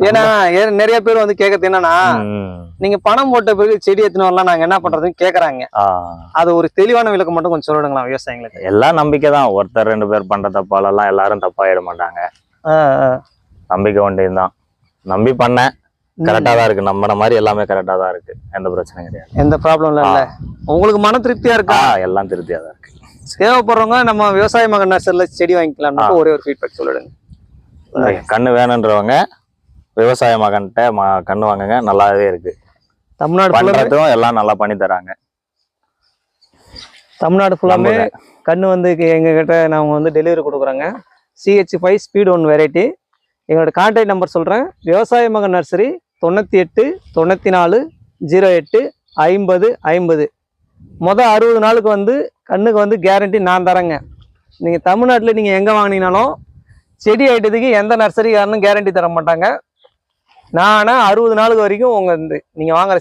ஏன்னா நிறைய பேர் வந்து கேட்கறது என்னன்னா, நீங்க பணம் போட்ட பிறகு செடி எத்தனை வரலாம் நாங்க என்ன பண்றதுன்னு கேக்குறாங்க. அது ஒரு தெளிவான விளக்கம் மட்டும் கொஞ்சம் சொல்லிடுங்களா விவசாயிகளுக்கு? எல்லாம் நம்பிக்கை தான். ஒருத்தர் 2 பேர் பண்ற தப்பாலெல்லாம் எல்லாரும் தப்பாயிட மாட்டாங்க. நம்பிக்கை ஒண்டியதுதான். நம்பி பண்ண கரெக்டா தான் இருக்கு. நம்மள மாதிரி எல்லாமே கரெக்டா தான் இருக்கு. எந்த பிரச்சனையும் கிடையாது. எந்த ப்ராப்ளம் இல்ல. உங்களுக்கு மன திருப்தியா இருக்கா? எல்லாம் திருப்தியா தான் இருக்கு. தேவைப்படுறவங்க நம்ம விவசாய மகன் நர்சரியில செடி வாங்கிக்கலாம். ஒரே ஒரு ஃபீட்பேக் சொல்லிடுங்க. கண்ணு வேணுன்றவங்க விவசாய மகன்கிட்ட கண்ணு வாங்குங்க. நல்லாவே இருக்கு. தமிழ்நாடு பண்றதும் எல்லாம் நல்லா பண்ணி தராங்க. தமிழ்நாடு ஃபுல்லாமே கண்ணு வந்து எங்க கிட்ட நாங்க வந்து டெலிவரி கொடுக்குறோங்க. CH5 speed 1 variety. எங்களோட கான்டாக்ட் நம்பர் சொல்றேன். விவசாய மகன் நர்சரி 98 94 08 50 50. மொதல் 60 நாளுக்கு வந்து கண்ணுக்கு வந்து கேரண்டி நான் தரேங்க. நீங்க தமிழ்நாட்டில் நீங்க எங்க வாங்கினீங்கனாலும் செடி ஐட்டத்துக்கு எந்த நர்சரிக்காரனும் கேரண்டி தர மாட்டாங்க. நான் 60 நாளுக்கு வரைக்கும் உங்க நீங்க வாங்குற